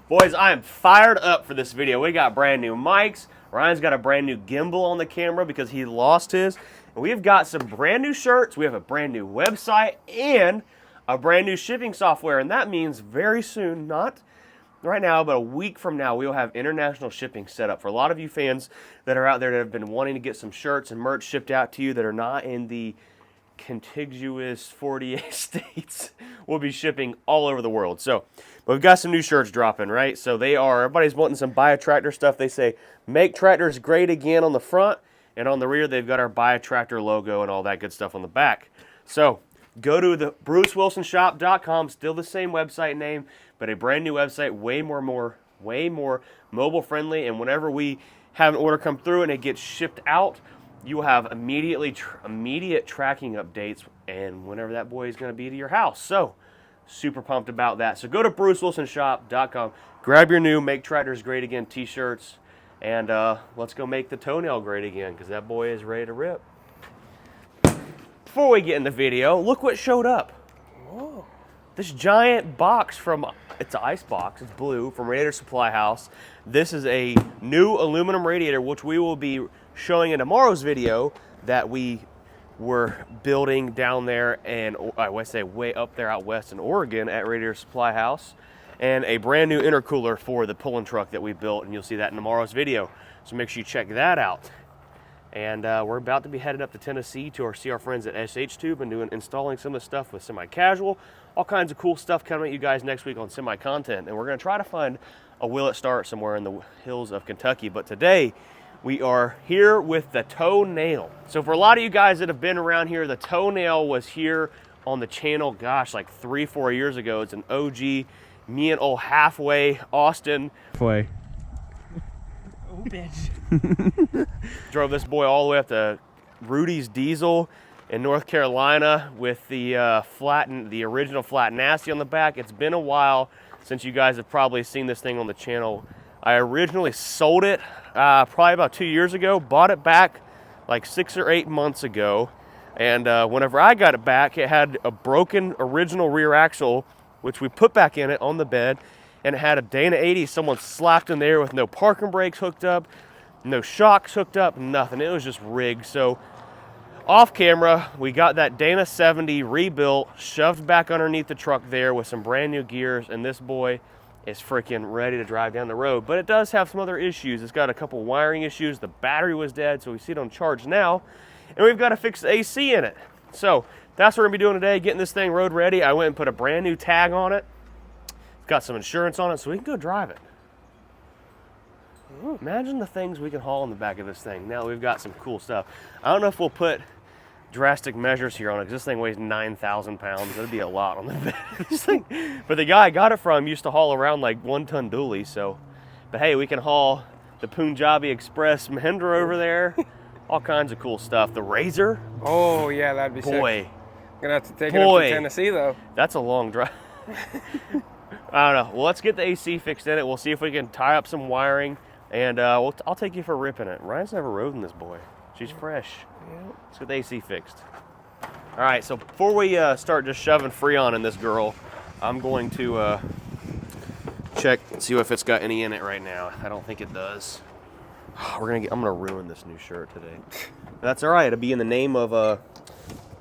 Boys, I am fired up for this video. We got brand new mics. Ryan's got a brand new gimbal on the camera because he lost his. And we've got some brand new shirts. We have a brand new website and a brand new shipping software. And that means very soon, not right now, but a week from now, we will have international shipping set up. For a lot of you fans that are out there that have been wanting to get some shirts and merch shipped out to you that are not in the contiguous 48 states, we'll be shipping all over the world. So, but we've got some new shirts dropping, right? So everybody's wanting some Buy a Tractor stuff. They say, make tractors great again on the front, and on the rear, they've got our Buy a Tractor logo and all that good stuff on the back. So, go to the BruceWilsonShop.com, still the same website name, but a brand new website, way more mobile friendly, and whenever we have an order come through and it gets shipped out, you will have immediate tracking updates and whenever that boy is going to be to your house. So, super pumped about that. So go to BruceWilsonShop.com, grab your new Make Tractors Great Again t-shirts, and let's go make the toenail great again because that boy is ready to rip. Before we get in the video, look what showed up. Whoa. This giant box it's an ice box, it's blue, from Radiator Supply House. This is a new aluminum radiator, which we will be showing in tomorrow's video that we were building down there, and I would say way up there out west in Oregon at Radiator Supply House, and a brand new intercooler for the pulling truck that we built, and you'll see that in tomorrow's video. So make sure you check that out. And we're about to be headed up to Tennessee to see our friends at SH Tube and installing some of the stuff with Semi-Casual. All kinds of cool stuff coming at you guys next week on Semi-Content. And we're going to try to find a Will It Start somewhere in the hills of Kentucky. But today, we are here with the toenail. So for a lot of you guys that have been around here, the toenail was here on the channel, gosh, like 3-4 years ago. It's an OG, me and old Halfway, Austin. Halfway. Oh, bitch. Drove this boy all the way up to Rudy's Diesel in North Carolina with the the original Flat Nasty on the back. It's been a while since you guys have probably seen this thing on the channel. I originally sold it probably about 2 years ago, bought it back like 6 or 8 months ago, and whenever I got it back, it had a broken original rear axle, which we put back in it on the bed, and it had a Dana 80 someone slapped in there with no parking brakes hooked up, no shocks hooked up, nothing. It was just rigged. So off camera, we got that Dana 70 rebuilt, shoved back underneath the truck there with some brand new gears, and this boy is freaking ready to drive down the road. But it does have some other issues. It's got a couple wiring issues. The battery was dead, so we see it on charge now. And we've got to fix the AC in it. So that's what we're going to be doing today, getting this thing road ready. I went and put a brand new tag on it. It's got some insurance on it, so we can go drive it. Imagine the things we can haul in the back of this thing. Now we've got some cool stuff. I don't know if we'll put drastic measures here on it, because this thing weighs 9,000 pounds. That'd be a lot on the bed of this thing. But the guy I got it from used to haul around like 1-ton dually, so. But hey, we can haul the Punjabi Express Mahindra over there. All kinds of cool stuff. The Razor. Oh, yeah, that'd be boy. sick. Gonna have to take it up to Tennessee, though. That's a long drive. I don't know. Well, let's get the AC fixed in it. We'll see if we can tie up some wiring, and I'll take you for a rip in it. Ryan's never rode in this boy. She's fresh. Yep. Let's get the AC fixed. All right, so before we start just shoving Freon in this girl, I'm going to check and see if it's got any in it right now. I don't think it does. I'm gonna ruin this new shirt today. That's all right. It'll be in the name of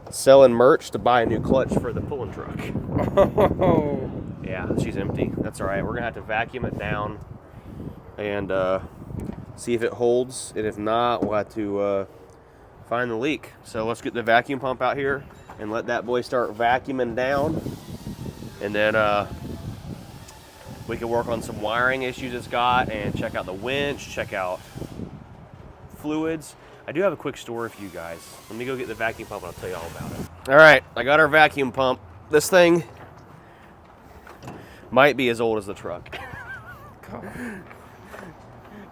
selling merch to buy a new clutch for the pulling truck. Oh. Yeah, she's empty. That's all right. We're gonna have to vacuum it down and see if it holds. And if not, we'll have to find the leak. So let's get the vacuum pump out here and let that boy start vacuuming down. And then we can work on some wiring issues it's got and check out the winch, check out fluids. I do have a quick story for you guys. Let me go get the vacuum pump and I'll tell you all about it. All right, I got our vacuum pump. This thing might be as old as the truck.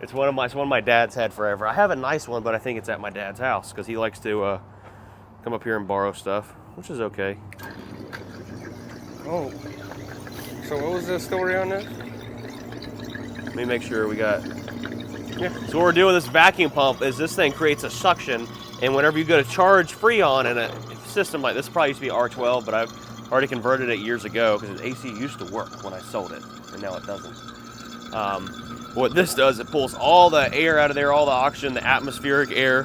It's one of my dad's had forever. I have a nice one, but I think it's at my dad's house because he likes to come up here and borrow stuff, which is okay. Oh. So what was the story on this? Let me make sure we got. Yeah. So what we're doing with this vacuum pump is this thing creates a suction, and whenever you go to charge Freon in a system like this, probably used to be R12, but I've already converted it years ago because the AC used to work when I sold it, and now it doesn't. What this does, it pulls all the air out of there, all the oxygen, the atmospheric air,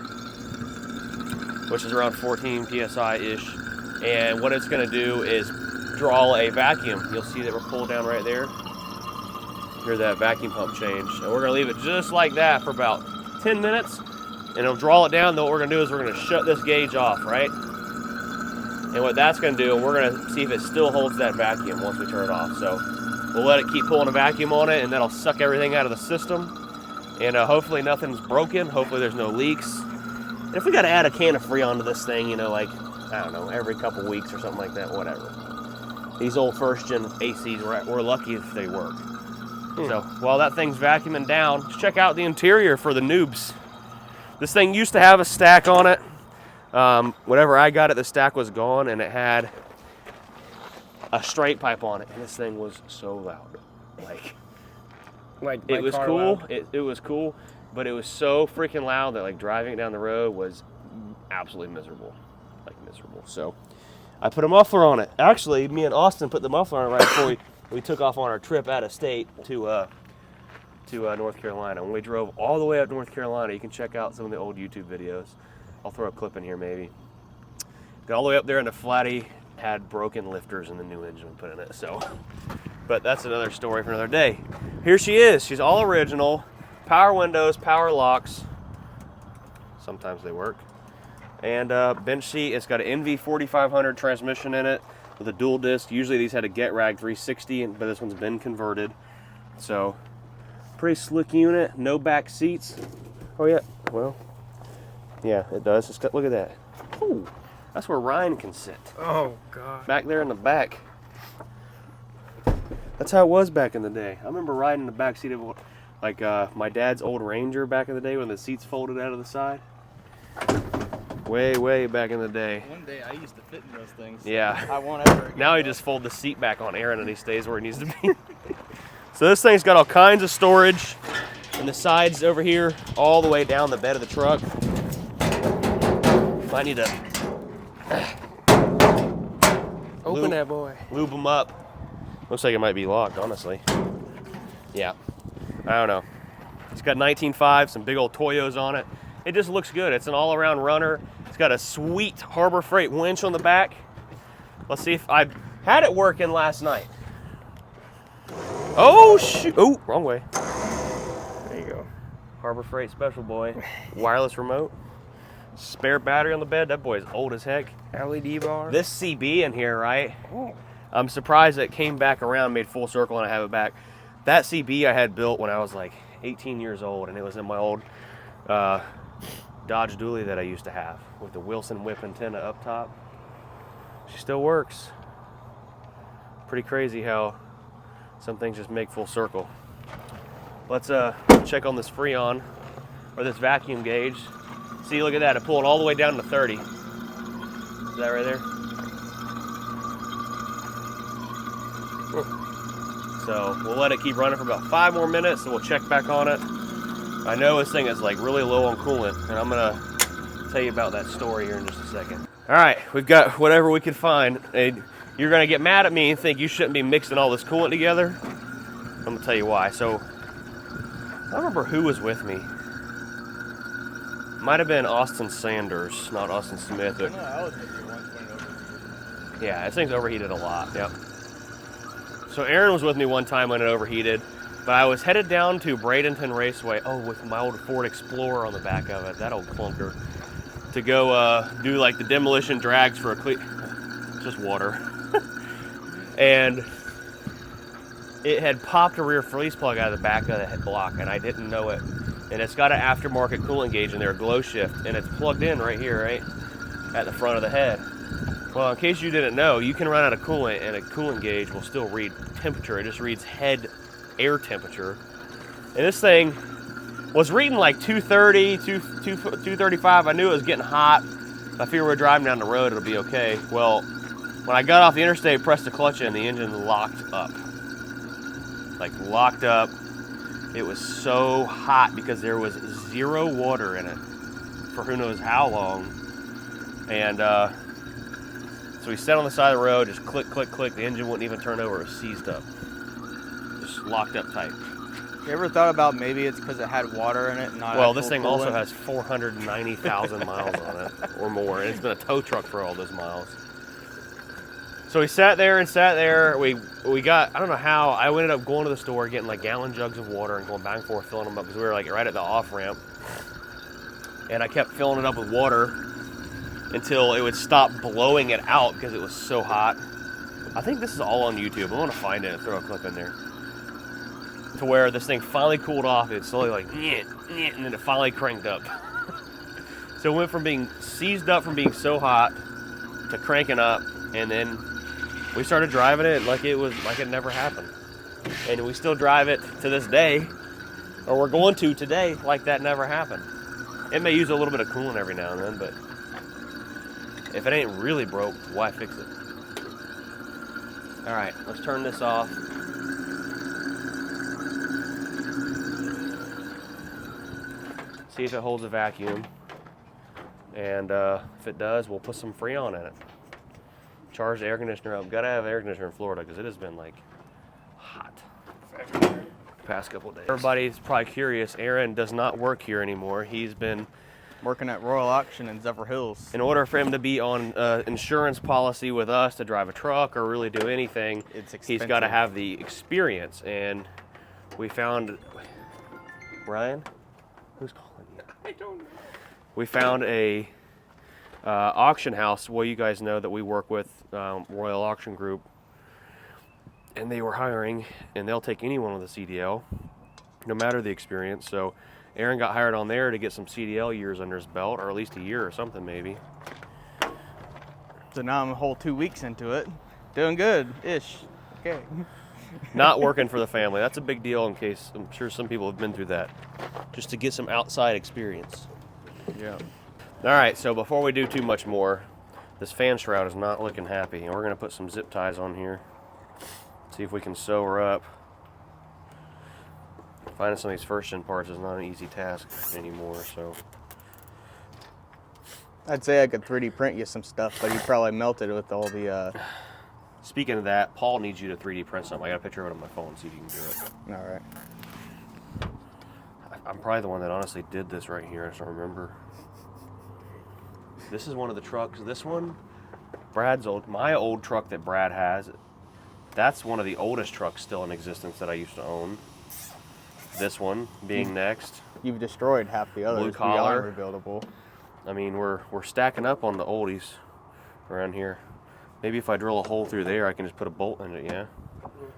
which is around 14 psi-ish. And what it's going to do is draw a vacuum. You'll see that we're pulled down right there. Hear that vacuum pump change. And we're going to leave it just like that for about 10 minutes. And it'll draw it down. Then what we're going to do is we're going to shut this gauge off, right? And what that's going to do, we're going to see if it still holds that vacuum once we turn it off. So we'll let it keep pulling a vacuum on it, and that'll suck everything out of the system. And hopefully nothing's broken. Hopefully there's no leaks. And if we got to add a can of Freon to this thing, you know, like, I don't know, every couple weeks or something like that, whatever. These old first-gen ACs, we're lucky if they work. So while that thing's vacuuming down, just check out the interior for the noobs. This thing used to have a stack on it. Whenever I got it, the stack was gone, and it had a straight pipe on it, and this thing was so loud. Like it was cool. It was cool, but it was so freaking loud that like driving it down the road was absolutely miserable, like miserable. So I put a muffler on it. Actually, me and Austin put the muffler on it right before we took off on our trip out of state to North Carolina. When we drove all the way up North Carolina, you can check out some of the old YouTube videos. I'll throw a clip in here maybe. Got all the way up there into Flatty, had broken lifters in the new engine we put in it. So, but that's another story for another day. Here she is. She's all original. Power windows, power locks. Sometimes they work. And bench seat. It's got an NV4500 transmission in it with a dual disc. Usually these had a Get Rag 360, but this one's been converted. So, pretty slick unit. No back seats. Oh yeah. Well. Yeah, it does. It's got, look at that. Ooh, that's where Ryan can sit. Oh, God. Back there in the back. That's how it was back in the day. I remember riding in the back seat of like my dad's old Ranger back in the day when the seats folded out of the side. Way, way back in the day. One day I used to fit in those things. Yeah. I won't ever again. Now he just fold the seat back on Aaron and he stays where he needs to be. So this thing's got all kinds of storage. And the sides over here, all the way down the bed of the truck. Might need to Open that boy. Lube them up. Looks like it might be locked, honestly. Yeah. I don't know. It's got 19.5, some big old Toyos on it. It just looks good. It's an all-around runner. It's got a sweet Harbor Freight winch on the back. Let's see if I had it working last night. Oh, shoot. Oh, wrong way. There you go. Harbor Freight Special Boy. Wireless remote. Spare battery on the bed. That boy is old as heck. LED bar. This CB in here, right? I'm surprised that it came back around, made full circle, and I have it back. That CB I had built when I was like 18 years old, and it was in my old Dodge Dually that I used to have with the Wilson whip antenna up top. She still works. Pretty crazy how some things just make full circle. Let's check on this Freon, or this vacuum gauge. See, look at that. It pulled all the way down to 30. Is that right there? So we'll let it keep running for about 5 more minutes, and we'll check back on it. I know this thing is like really low on coolant, and I'm gonna tell you about that story here in just a second. All right, we've got whatever we could find. And you're gonna get mad at me and think you shouldn't be mixing all this coolant together. I'm gonna tell you why. So I don't remember who was with me. Might have been Austin Sanders, not Austin Smith. But No, I was with you once when it overheated. yeah, this thing's overheated a lot. Yep. So Aaron was with me one time when it overheated, but I was headed down to Bradenton Raceway. Oh, with my old Ford Explorer on the back of it, that old clunker, to go do like the demolition drags for just water. And it had popped a rear release plug out of the back of the head block, and I didn't know it. And it's got an aftermarket coolant gauge in there, a glow shift, and it's plugged in right here, right at the front of the head. Well, in case you didn't know, you can run out of coolant, and a coolant gauge will still read temperature. It just reads head air temperature. And this thing was reading like 230, 235. I knew it was getting hot. I figured we're driving down the road, it'll be okay. Well, when I got off the interstate, pressed the clutch in, the engine locked up. Like locked up. It was so hot because there was 0 water in it for who knows how long. And so we sat on the side of the road, just click, click, click. The engine wouldn't even turn over. It was seized up. Just locked up tight. You ever thought about maybe it's because it had water in it, and not Well, this actual thing also coolant? has 490,000 miles on it or more, and it's been a tow truck for all those miles. So we sat there and sat there. We got, I don't know how, I ended up going to the store, getting like gallon jugs of water and going back and forth filling them up because we were like right at the off ramp. And I kept filling it up with water until it would stop blowing it out because it was so hot. I think this is all on YouTube. I'm gonna find it and throw a clip in there. To where this thing finally cooled off. It's slowly like, nyeh, nyeh, and then it finally cranked up. So it went from being seized up from being so hot to cranking up, and then we started driving it like it never happened. And we still drive it to this day, or we're going to today, like that never happened. It may use a little bit of coolant every now and then, but if it ain't really broke, why fix it? All right, let's turn this off. See if it holds a vacuum. And if it does, we'll put some Freon in it. Charge the air conditioner up. Gotta have air conditioner in Florida because it has been like hot the past couple of days. Everybody's probably curious. Aaron does not work here anymore. He's been Working at Royal Auction in Zephyr Hills. in order for him to be on insurance policy with us to drive a truck or really do anything, It's he's got to expensive. have the experience. And we found Ryan. Who's calling you? I don't know. We found a auction house. Well, you guys know that we work with Royal Auction Group, and they were hiring, and they'll take anyone with a CDL, no matter the experience. So Aaron got hired on there to get some CDL years under his belt, or at least a year or something maybe. So now I'm a whole 2 weeks into it. Doing good-ish. Okay. Not working for the family. That's a big deal in case, I'm sure some people have been through that, just to get some outside experience. Yeah. All right, so before we do too much more, this fan shroud is not looking happy, and we're going to put some zip ties on here. See if we can sew her up. Finding some of these first-gen parts is not an easy task anymore, so. I'd say I could 3D print you some stuff, but you'd probably melt it with all the, Speaking of that, Paul needs you to 3D print something. I got a picture of it on my phone, see if you can do it. all right. I'm probably the one that honestly did this right here, I just don't remember. This is one of the trucks. This one, my old truck that Brad has, that's one of the oldest trucks still in existence that I used to own. This one being next. You've destroyed half the others. Blue collar. Beyond rebuildable. I mean, we're stacking up on the oldies around here. Maybe if I drill a hole through there, I can just put a bolt in it, yeah?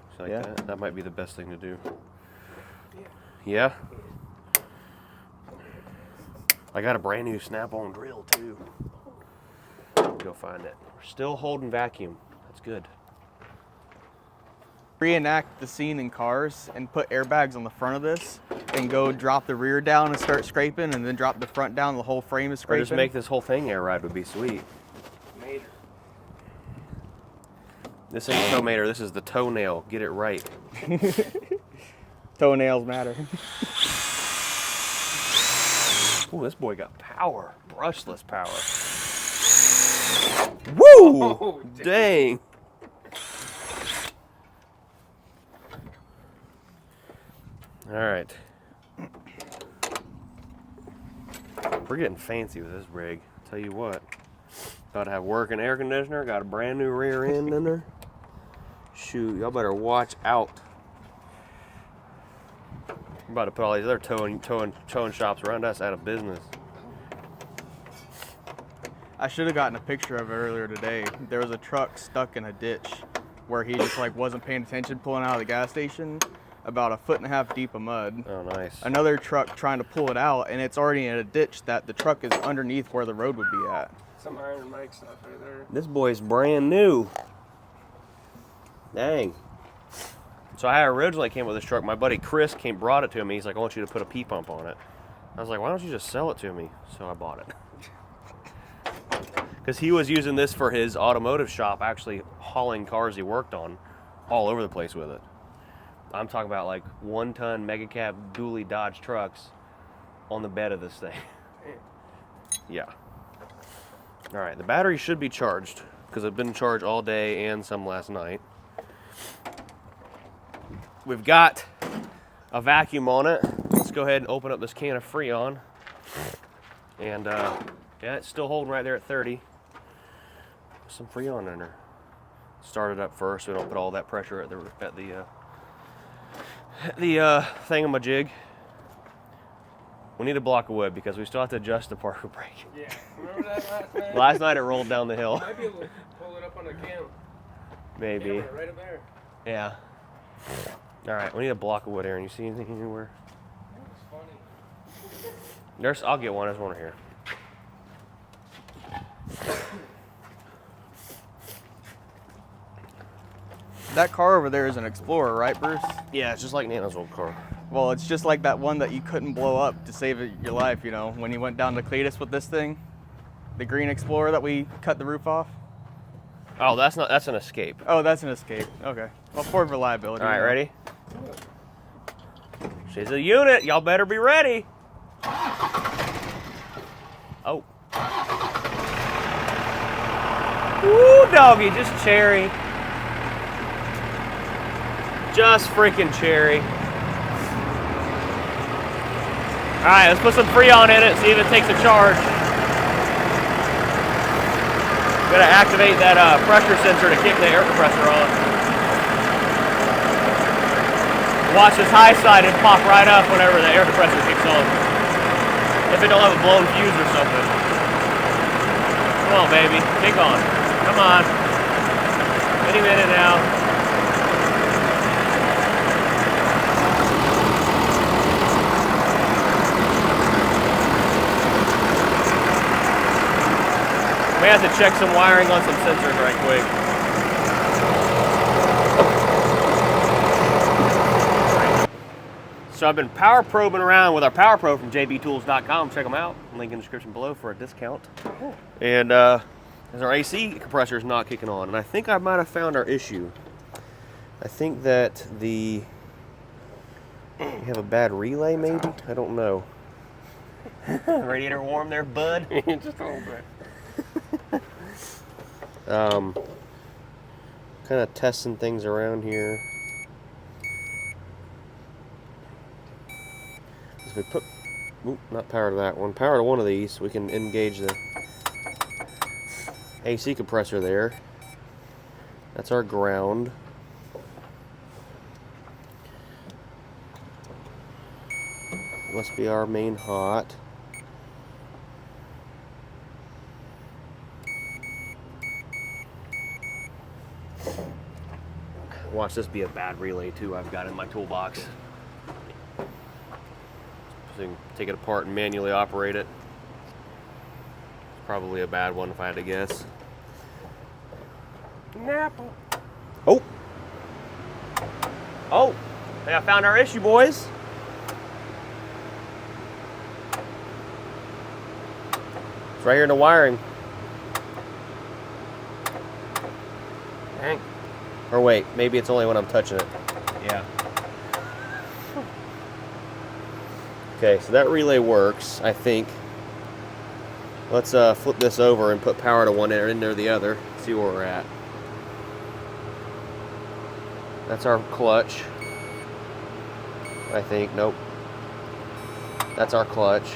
Just like Yeah. that. That might be the best thing to do. Yeah? I got a brand new snap-on drill, too. Go find it. We're still holding vacuum. That's good. Reenact the scene in Cars and put airbags on the front of this and go drop the rear down and start scraping and then drop the front down, the whole frame is Or scraping. just make this whole thing air ride would be sweet. Mater. This ain't toe mater, this is the toenail. Get it right. Toenails matter. Ooh, this boy got power. Brushless power. Woo! Oh, Dang. All right. We're getting fancy with this rig. Tell you what. About to have working air conditioner. Got a brand new rear end in there. Shoot, y'all better watch out. I'm about to put all these other towing shops around us out of business. I should have gotten a picture of it earlier today. There was a truck stuck in a ditch where he just like wasn't paying attention pulling out of the gas station, about 1.5 feet deep of mud. Oh, nice. Another truck trying to pull it out, and it's already in a ditch that the truck is underneath where the road would be at. Some Iron Mike stuff right there. This boy's brand new. Dang. So I originally came with this truck. My buddy Chris brought it to me. He's like, I want you to put a P-pump on it. I was like, why don't you just sell it to me? So I bought it. Because he was using this for his automotive shop, actually hauling cars he worked on all over the place with it. I'm talking about like 1-ton mega cab dually Dodge trucks on the bed of this thing. Yeah. All right, the battery should be charged because it's been charged all day and some last night. We've got a vacuum on it. Let's go ahead and open up this can of Freon. And yeah, it's still holding right there at 30. Some Freon in there. Start it up first so we don't put all that pressure at the thingamajig. We need a block of wood because we still have to adjust the parking brake. Yeah. Remember that last night? Last night it rolled down the hill. Might be able to pull it up on the cam. Maybe. Camera, right up there. Yeah. All right, we need a block of wood, Aaron. You see anything anywhere? That's funny. I'll get one. There's one here. That car over there is an Explorer, right, Bruce? Yeah, it's just like Nana's old car. Well, it's just like that one that you couldn't blow up to save your life, you know, when you went down to Cletus with this thing. The green Explorer that we cut the roof off. Oh, that's an Escape. Oh, that's an Escape. Okay. Well, for reliability. All right, ready? She's a unit. Y'all better be ready. Oh. Woo, doggy, just cherry. Just freaking cherry. All right, let's put some Freon in it, see if it takes a charge. Gotta activate that pressure sensor to kick the air compressor on. Watch this high side and pop right up whenever the air compressor kicks on. If it don't have a blown fuse or something. Come on, baby, kick on. Come on. Any minute now. We have to check some wiring on some sensors right quick. So I've been power probing around with our Power Pro from jbtools.com. Check them out. Link in the description below for a discount. And as our AC compressor is not kicking on, and I think I might have found our issue. I think that we have a bad relay, maybe. I don't know. Radiator warm there, bud. Just a little bit. Kind of testing things around here. If we put, not power to that one, power to one of these, we can engage the AC compressor there. That's our ground. Must be our main hot. Watch this be a bad relay too I've got in my toolbox. So you can take it apart and manually operate it. Probably a bad one if I had to guess. Napa. Oh! Oh! Hey, I found our issue, boys. It's right here in the wiring. Dang. Or wait, maybe it's only when I'm touching it. Yeah. Okay, so that relay works, I think. Let's flip this over and put power to one end or the other. See where we're at. That's our clutch. I think. Nope. That's our clutch.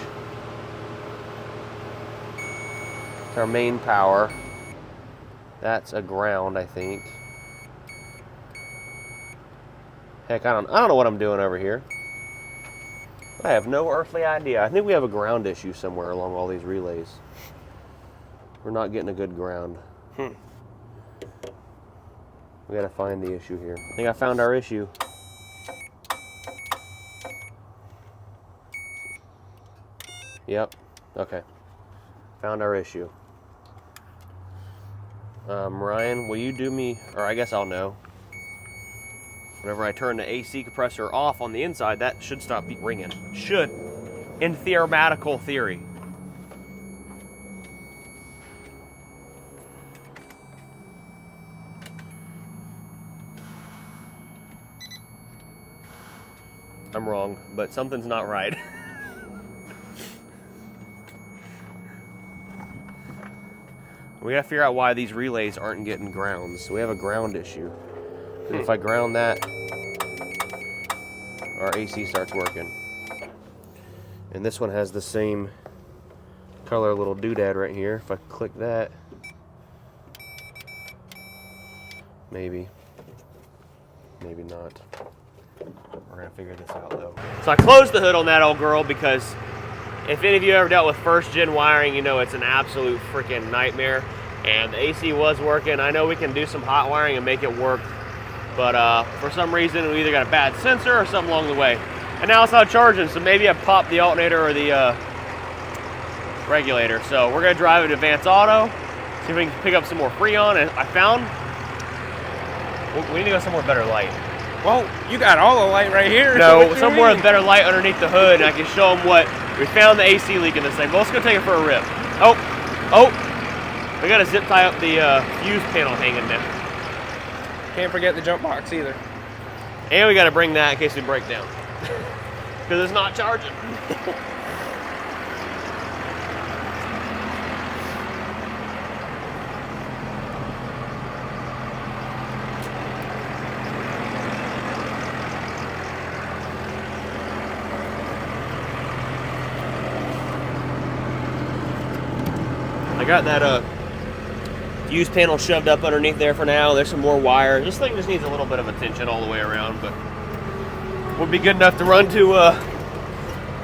It's our main power. That's a ground, I think. Heck, I don't know what I'm doing over here. I have no earthly idea. I think we have a ground issue somewhere along all these relays. We're not getting a good ground. We gotta find the issue here. I think I found our issue. Yep. Okay. Found our issue. Ryan, will you do me, or I guess I'll know. Whenever I turn the AC compressor off on the inside, that should stop ringing. Should, in theoretical theory. I'm wrong, but something's not right. We gotta figure out why these relays aren't getting grounds. So we have a ground issue. If I ground that, our AC starts working. And this one has the same color little doodad right here. If I click that, maybe not. We're gonna figure this out though. So I closed the hood on that old girl because if any of you ever dealt with first gen wiring, you know it's an absolute freaking nightmare. And the AC was working. I know we can do some hot wiring and make it work, but for some reason we either got a bad sensor or something along the way. And now it's not charging, so maybe I popped the alternator or the regulator. So we're gonna drive it to Advance Auto, see if we can pick up some more Freon. And I found we need to go somewhere with better light. Well, you got all the light right here. No, somewhere with better light underneath the hood, and I can show them what we found the AC leak in this thing. But let's go take it for a rip. Oh, we got to zip tie up the fuse panel hanging there. Can't forget the jump box either. And we got to bring that in case we break down, because it's not charging. I got that fuse panel shoved up underneath there for now. There's some more wire. This thing just needs a little bit of attention all the way around, but would be good enough to run to the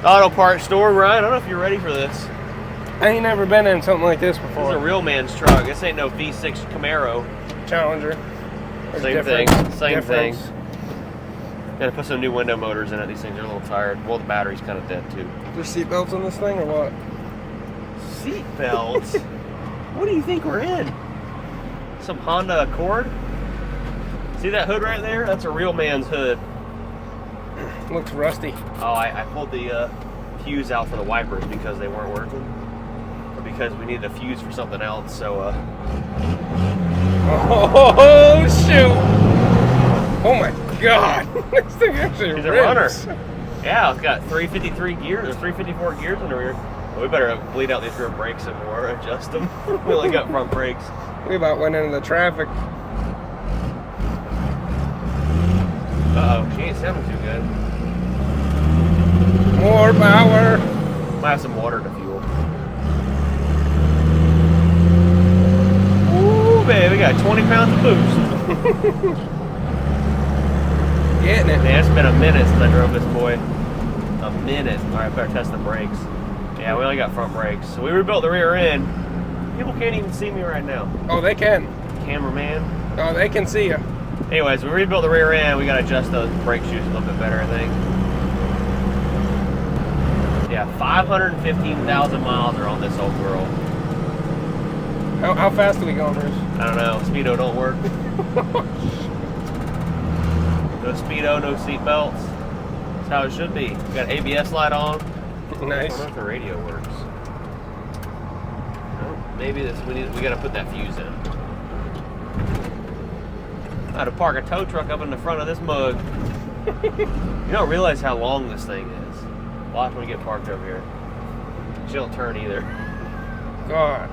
auto parts store. Ryan, I don't know if you're ready for this. I ain't never been in something like this before. This is a real man's truck. This ain't no V6 Camaro. Challenger. Same thing. Gotta put some new window motors in it. These things are a little tired. Well, the battery's kind of dead too. There's seat belts on this thing or what? Seat belts? What do you think we're in? Some Honda Accord? See that hood right there? That's a real man's hood. Looks rusty. Oh, I pulled the fuse out for the wipers because they weren't working. Or because we needed a fuse for something else, so Oh shoot! Oh my god! This thing actually he's a runner. Yeah, it's got 353 gears, or 354 gears in the rear. Well, we better bleed out these rear brakes some more, adjust them. We only got front brakes. We about went into the traffic. Uh-oh, she ain't sounding too good. More power. Might have some water to fuel. Ooh, baby, we got 20 pounds of boost. Getting it. Man, it's been a minute since I drove this boy. A minute. All right, better test the brakes. Yeah, we only got front brakes. So we rebuilt the rear end. People can't even see me right now. Oh, they can. Cameraman. Oh, they can see you. Anyways, we rebuilt the rear end. We got to adjust those brake shoes a little bit better, I think. Yeah, 515,000 miles are on this old girl. How fast are we going, Bruce? I don't know. Speedo don't work. No Speedo, no seat belts. That's how it should be. We got ABS light on. Nice. I don't know if the radio works. Oh, maybe this. We got to put that fuse in. I had to park a tow truck up in the front of this mug. You don't realize how long this thing is. Watch when you get parked over here. She don't turn either. God.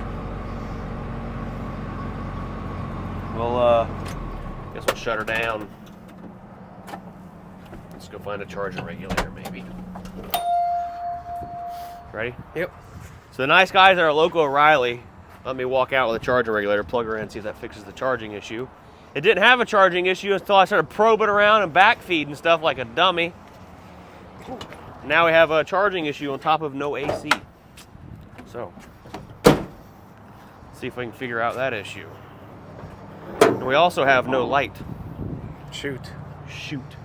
Well, guess we'll shut her down. Let's go find a charging regulator, maybe. Ready? Yep. So the nice guys at our local O'Reilly let me walk out with a charging regulator, plug her in, see if that fixes the charging issue. It didn't have a charging issue until I started probing around and backfeeding stuff like a dummy. Now we have a charging issue on top of no AC. So, see if we can figure out that issue. And we also have no light. Shoot. Shoot.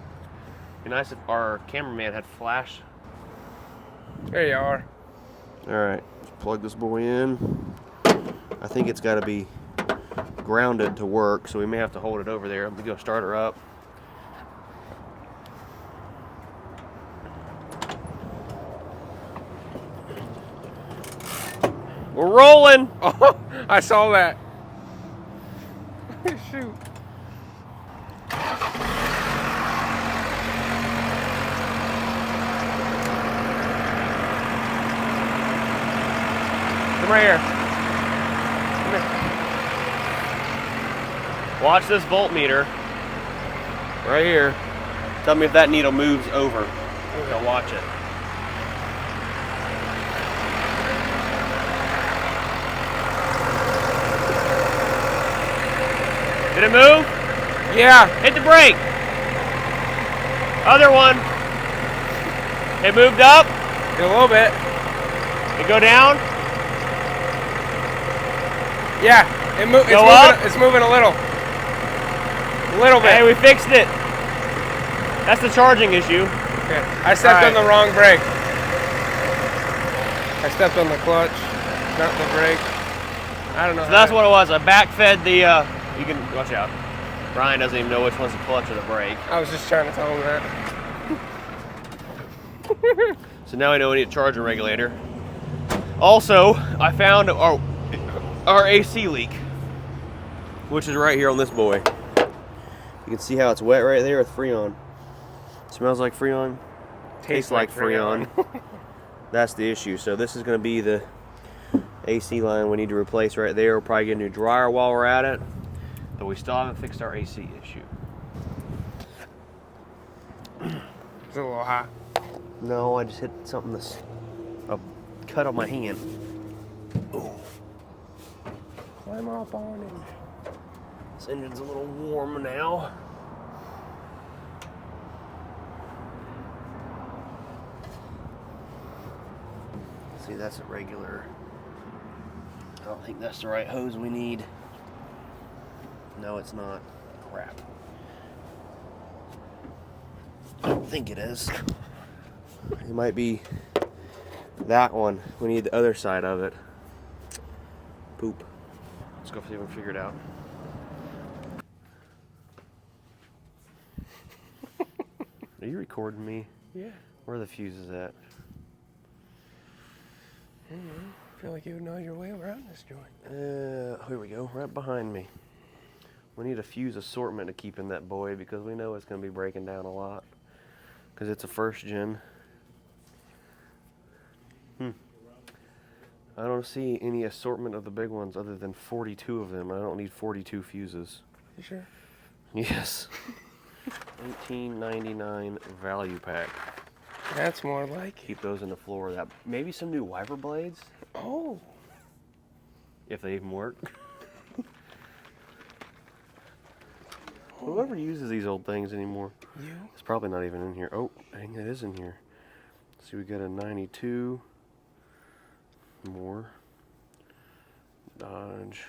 Be nice if our cameraman had flash. There you are. All right, let's plug this boy in. I think it's got to be grounded to work, so we may have to hold it over there. Let me go start her up. We're rolling. Oh, I saw that. Shoot. Come right here. Come here. Watch this voltmeter. Right here. Tell me if that needle moves over. I'll watch it. Did it move? Yeah. Hit the brake. Other one. It moved up. A little bit. It go down. Yeah. Go up. It's moving a little. A little bit. Hey, we fixed it. That's the charging issue. Okay. I stepped on the wrong brake. I stepped on the clutch, not the brake. I don't know. So that's what it was. I backfed the, you can, watch out. Ryan doesn't even know which one's the clutch or the brake. I was just trying to tell him that. So now I know we need a charging regulator. Also, I found our AC leak, which is right here on this boy. You can see how it's wet right there with Freon. Smells like Freon. Tastes like Freon. That's the issue. So this is going to be the AC line we need to replace right there. We'll probably get a new dryer while we're at it. But we still haven't fixed our AC issue. It's a little hot. No, I just hit something that's a cut on my hand. Ooh. Climb up on it. This engine's a little warm now. See, that's a regular. I don't think that's the right hose we need. No, it's not. Crap. I don't think it is. It might be that one. We need the other side of it. Poop. Let's go see if we can figure it out. Are you recording me? Yeah. Where are the fuses at? I feel like you would know your way around this joint. Here we go, right behind me. We need a fuse assortment to keep in that boy because we know it's going to be breaking down a lot. Because it's a first gen. I don't see any assortment of the big ones other than 42 of them. I don't need 42 fuses. You sure? Yes. $18.99 value pack. That's more like it. Keep those in the floor. That maybe some new wiper blades, Oh. if they even work. Whoever uses these old things anymore? You? It's probably not even in here. Oh, dang, it is in here. See, we got a 92. More. Dodge.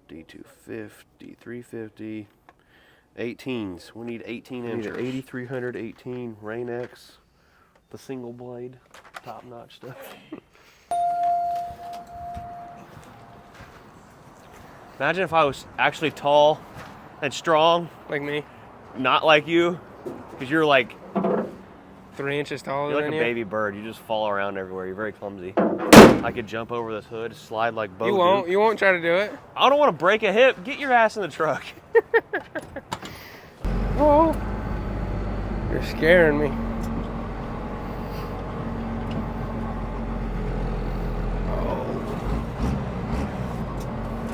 D250, 350. 18s. We need 18 inches. We need an 8300 18 Rain X. The single blade. Top notch stuff. Imagine if I was actually tall and strong. Like me? Not like you. Because you're like 3 inches taller You're like than a you? baby bird. You just fall around everywhere. You're very clumsy. I could jump over this hood, slide like Bo. You won't. You won't try to do it. I don't want to break a hip. Get your ass in the truck. Oh, you're scaring me.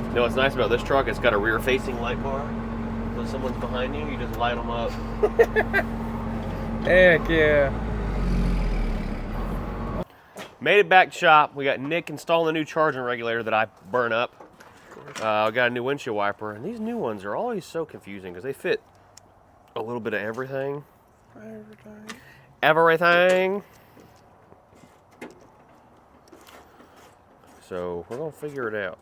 You know what's nice about this truck? It's got a rear-facing light bar. So if someone's behind you, you just light them up. Heck yeah. Made it back to shop. We got Nick installing a new charging regulator that I burn up. I got a new windshield wiper. And these new ones are always so confusing because they fit a little bit of everything. Everything. So we're going to figure it out.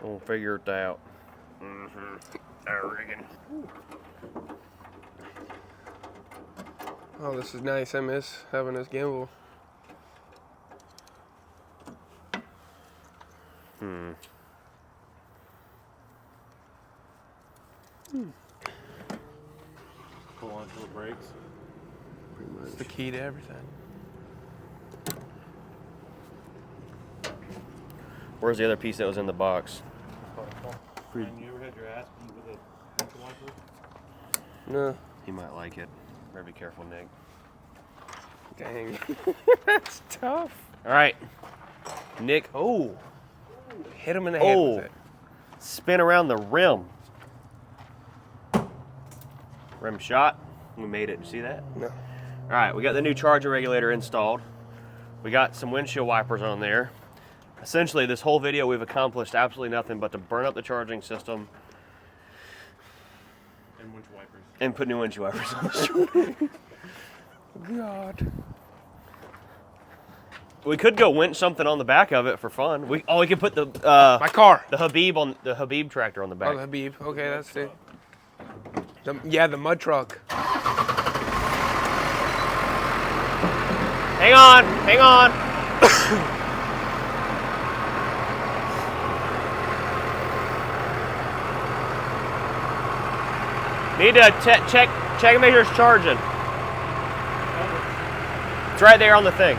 We'll figure it out. Oh, this is nice. I miss having this gimbal. Pull onto the brakes. Pretty much. It's the key to everything. Where's the other piece that was in the box? You ever had your ass beat with a windshield wiper? No. He might like it. Better be careful, Nick. Dang. That's tough. All right. Nick, Hit him in the head with it. spin around the rim. Rim shot. We made it. You see that? No. All right, we got the new charging regulator installed. We got some windshield wipers on there. Essentially, this whole video we've accomplished absolutely nothing but to burn up the charging system And winch wipers. and put new windshield wipers on the truck. God. We could go winch something on the back of it for fun. We could put the My car. the Habib tractor on the back. Oh, the Habib. Okay, that's it. Yeah, the mud truck. Hang on, hang on. Need to check and make sure it's charging. It's right there on the thing.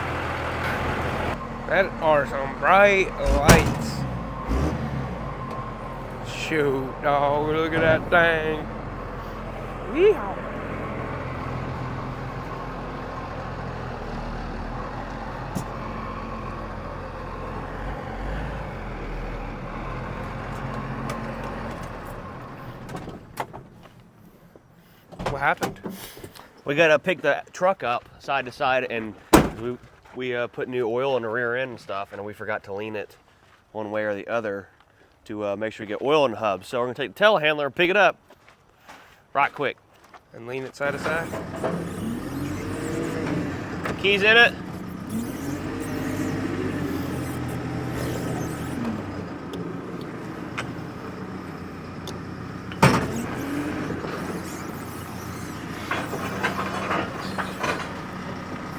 That are some bright lights. Shoot, dog, look at that thing. Yeehaw. What happened? We gotta pick the truck up side to side, and we put new oil in the rear end and stuff, and we forgot to lean it one way or the other to make sure we get oil in the hub. So we're gonna take the telehandler, pick it up right quick. And lean it side to side. Keys in it.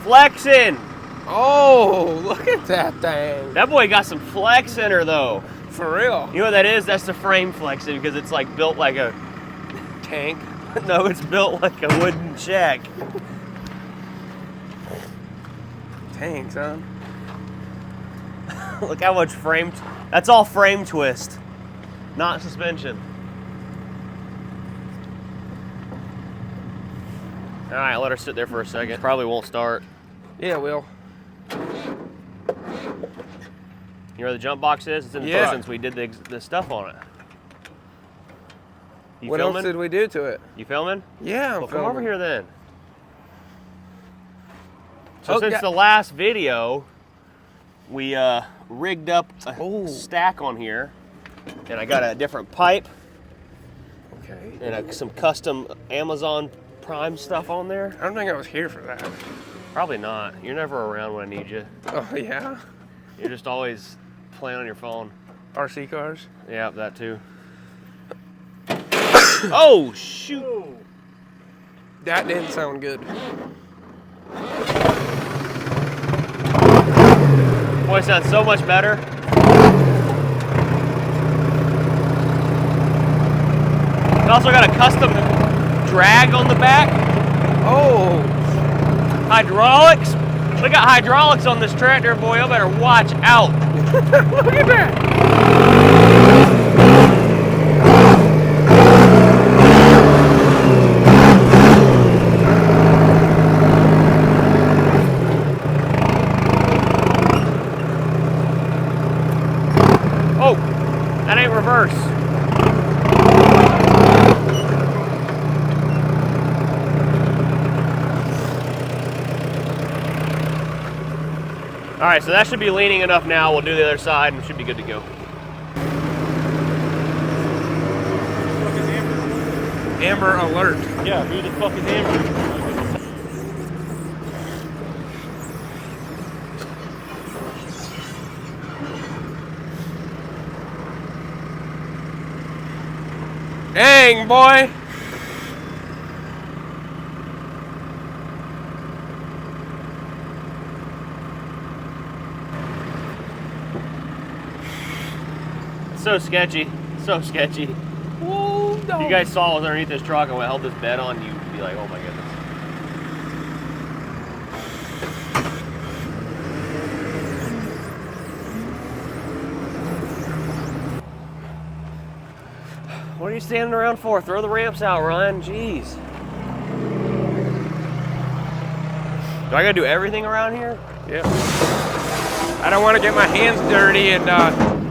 Flexing. Oh, look at that thing. That boy got some flex in her though. For real. You know what that is? That's the frame flexing because it's like built like a Tank. no, it's built like a wooden shack. Tank, son. Look how much frame. That's all frame twist, not suspension. All right, let her sit there for a second. Probably won't start. Yeah, Will. You know where the jump box is? It's in the Yeah. since we did the stuff on it. You What filming? else did we do to it? You filming? Yeah, I'm Well, come over filming. here then. So Oh, since yeah. the last video, we rigged up a Oh. stack on here, and I got a different pipe Okay. and some custom Amazon Prime stuff on there. I don't think I was here for that. Probably not. You're never around when I need you. Oh, yeah? You're just always playing on your phone. RC cars? Yeah, that too. Oh, shoot. That didn't sound good. Boy, it sounds so much better. It also got a custom drag on the back. Oh, Hydraulics. We got hydraulics on this tractor, boy. You better watch out. look at that. Oh, that ain't reverse. All right, so that should be leaning enough now. We'll do the other side and it should be good to go. Amber alert. Yeah, who the fuck is Amber? Dang, boy. So sketchy, so sketchy. Whoa, If you guys saw what was underneath this truck and we held this bed on, you'd be like, oh my goodness. What are you standing around for? Throw the ramps out, Ryan. Jeez. Do I gotta do everything around here? Yeah. I don't want to get my hands dirty and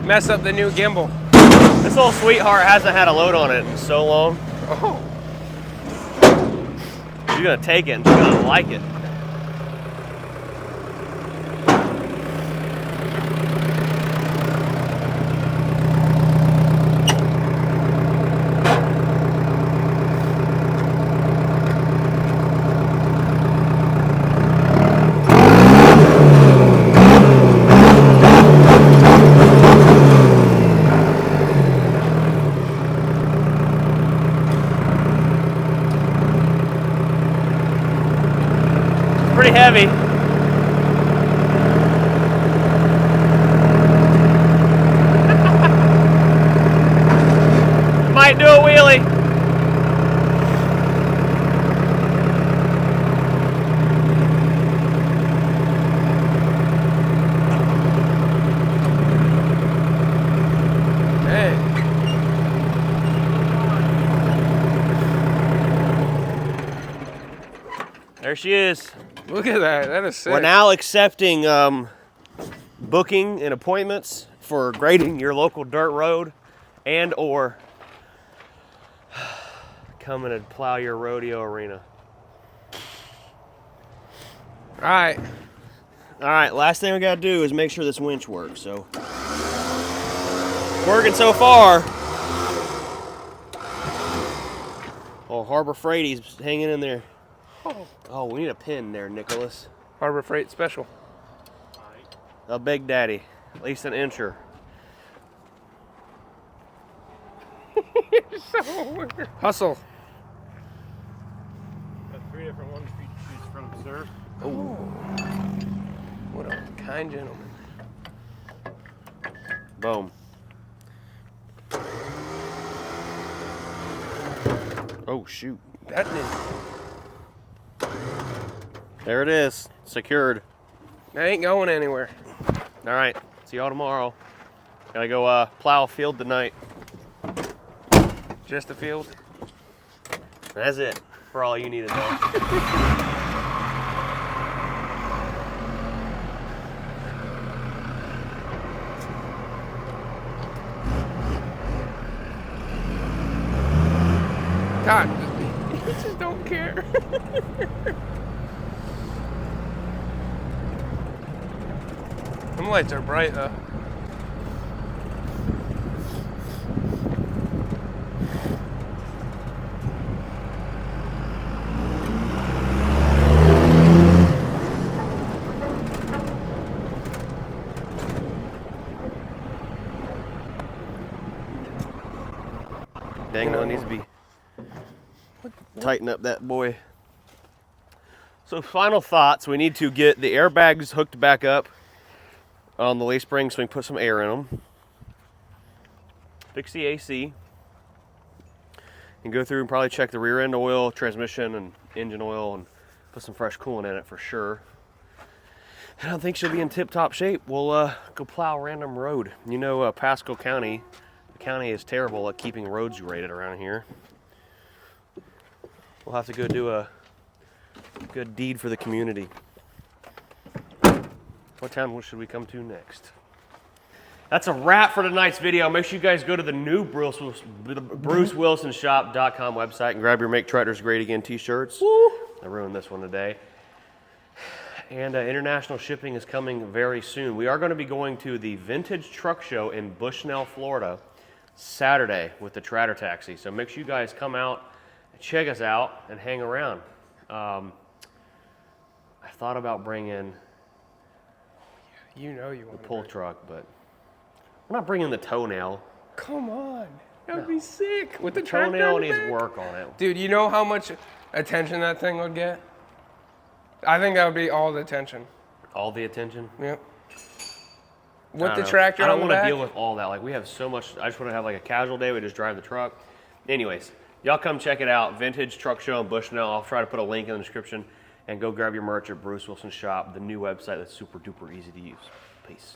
mess up the new gimbal. This little sweetheart hasn't had a load on it in so long. Oh. She's gonna take it and she's gonna like it. Pretty heavy. Might do a wheelie. Hey. There she is. Look at that. That is sick. We're now accepting booking and appointments for grading your local dirt road and or coming and plow your rodeo arena. All right. All right, last thing we gotta do is make sure this winch works. So, working so far. Oh, Harbor Freighty's hanging in there. Oh, we need a pin there, Nicholas. Harbor Freight Special. A Big Daddy, at least an incher. So weird. Hustle. Got 3 different ones for you to choose from, sir. Oh. What a kind gentleman. Boom. Oh, shoot. That did. There it is, secured. That ain't going anywhere. All right, see y'all tomorrow. Gotta go plow a field tonight. Just the field. That's it for all you need to know. God, you just don't care. Them lights are bright though. Dang, no, it needs to be tighten up that boy. So final thoughts, we need to get the airbags hooked back up on the leaf spring so we can put some air in them. Fix the AC. And go through and probably check the rear end oil, transmission, and engine oil and put some fresh coolant in it for sure. I don't think she'll be in tip-top shape. We'll go plow a random road. You know, Pasco County, the county is terrible at keeping roads graded around here. We'll have to go do a good deed for the community. What town should we come to next? That's a wrap for tonight's video. Make sure you guys go to the new BruceWilsonShop.com website and grab your Make Tractors Great Again t-shirts. I ruined this one today. And international shipping is coming very soon. We are going to be going to the Vintage Truck Show in Bushnell, Florida, Saturday with the Tractor Taxi. So make sure you guys come out, check us out, and hang around. I thought about bringing You know you want the pull truck, but we're not bringing the toenail. Come on. That would be sick. With the Toenail tractor in needs the back. work on it. Dude, you know how much attention that thing would get? I think that would be all the attention. All the attention. Yep. I With don't the know. tractor I on don't the want to back. deal with all that. Like, we have so much. I just want to have like a casual day. We just drive the truck. Anyways, y'all come check it out. Vintage Truck Show in Bushnell. I'll try to put a link in the description. And go grab your merch at Bruce Wilson Shop, the new website that's super duper easy to use. Peace.